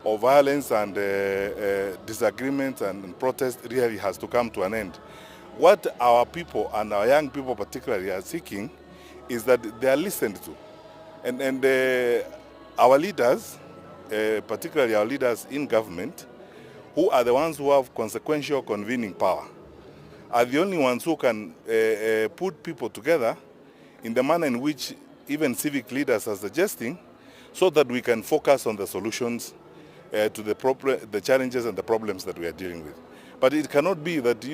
of violence and disagreements and protest really has to come to an end. What our people and our young people particularly are seeking is that they are listened to. And our leaders, particularly our leaders in government, who are the ones who have consequential convening power, are the only ones who can put people together in the manner in which even civic leaders are suggesting, so that we can focus on the solutions to the challenges and the problems that we are dealing with. But it cannot be that,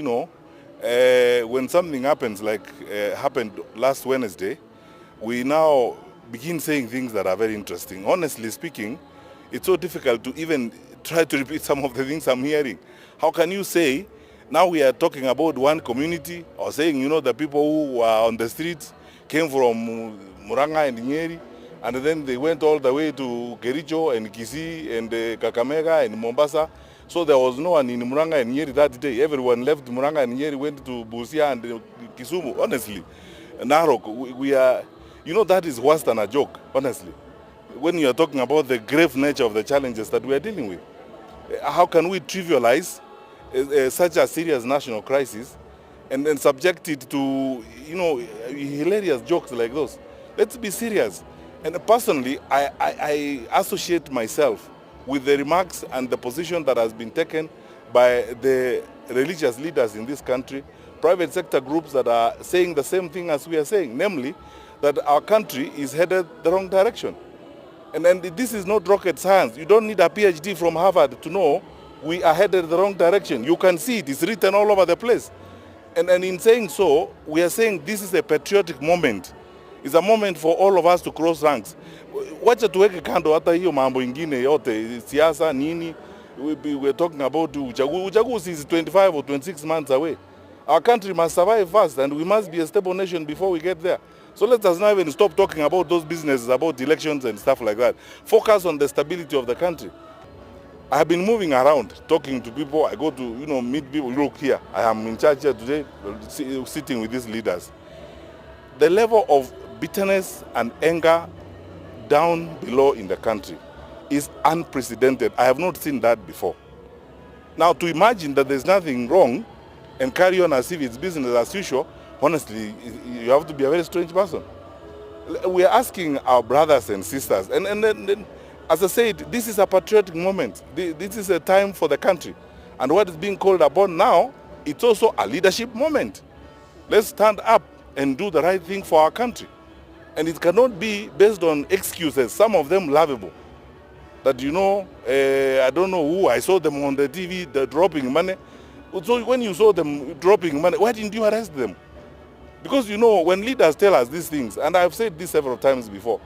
when something happens like happened last Wednesday, we now begin saying things that are very interesting. Honestly speaking, it's so difficult to even try to repeat some of the things I'm hearing. How can you say, now we are talking about one community, or saying, the people who are on the streets came from Muranga and Nyeri, and then they went all the way to Kericho and Kisii and Kakamega and Mombasa. So there was no one in Muranga and Nyeri that day. Everyone left Muranga and Nyeri, went to Busia and Kisumu. Honestly, Narok, we are, that is worse than a joke, honestly. When you are talking about the grave nature of the challenges that we are dealing with, how can we trivialize such a serious national crisis and then subject it to, hilarious jokes like those? Let's be serious. And personally, I associate myself with the remarks and the position that has been taken by the religious leaders in this country, private sector groups that are saying the same thing as we are saying, namely that our country is headed the wrong direction. And this is not rocket science. You don't need a PhD from Harvard to know we are headed the wrong direction. You can see it. It's written all over the place. And in saying so, we are saying this is a patriotic moment. It's a moment for all of us to cross ranks. Wacha tuweke kando hata hiyo mambo ingine yote, siasa nini. We're talking about uchaguzi is 25 or 26 months away. Our country must survive first, and we must be a stable nation before we get there. So let us not even stop talking about those businesses, about elections and stuff like that. Focus on the stability of the country. I have been moving around, talking to people. I go to, meet people. Look here, I am in charge here today, sitting with these leaders. The level of bitterness and anger down below in the country is unprecedented. I have not seen that before. Now, to imagine that there's nothing wrong and carry on as if it's business as usual, honestly, you have to be a very strange person. We are asking our brothers and sisters, and then, as I said, this is a patriotic moment. This is a time for the country. And what is being called upon now, it's also a leadership moment. Let's stand up and do the right thing for our country. And it cannot be based on excuses, some of them laughable. That, I don't know who, I saw them on the TV, they're dropping money. So when you saw them dropping money, why didn't you arrest them? Because, when leaders tell us these things, and I've said this several times before,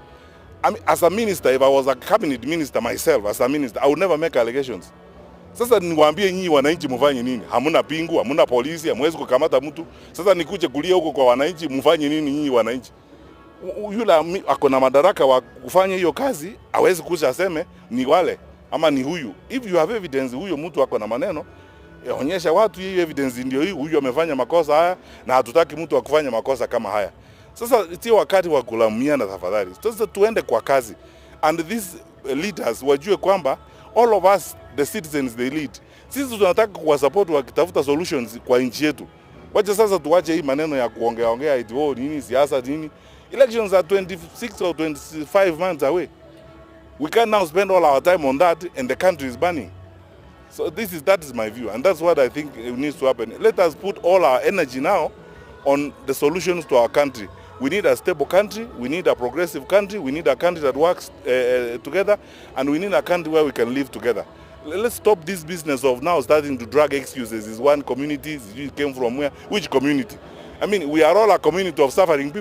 I mean, as a minister, if I was a cabinet minister myself, as a minister, I would never make allegations. Sasa niwaambie nyinyi wananchi mfanye nini? Hamuna pingu, hamuna polisi, hamwezi kukamata mtu. Sasa nikuje kulia huko kwa wananchi, mfanye nini nyinyi wananchi? Yule ako na madaraka wa kufanya hiyo kazi, hawezi kuja aseme ni wale ama ni huyu. If you have evidence huyo mtu ako na maneno, onyesha watu hiyo evidence ndio hii, huyu amefanya makosa haya na hatutaki mtu akufanya makosa kama haya. Sasa sio wakati wa kulaumiana tafadhali. Sasa tuende kwa kazi. And these leaders wajue kwamba all of us, the citizens they lead, sisi tunataka kuwa support wakitafuta solutions kwa nchi yetu. Wacha sasa tuache hii maneno ya kuongea eti nini siasa nini. Elections are 26 or 25 months away. We can now spend all our time on that and the country is burning. So that is my view, and that's what I think needs to happen. Let us put all our energy now on the solutions to our country. We need a stable country, we need a progressive country, we need a country that works together, and we need a country where we can live together. Let's stop this business of now starting to drag excuses. Is one community, it came from where? Which community? I mean, we are all a community of suffering people.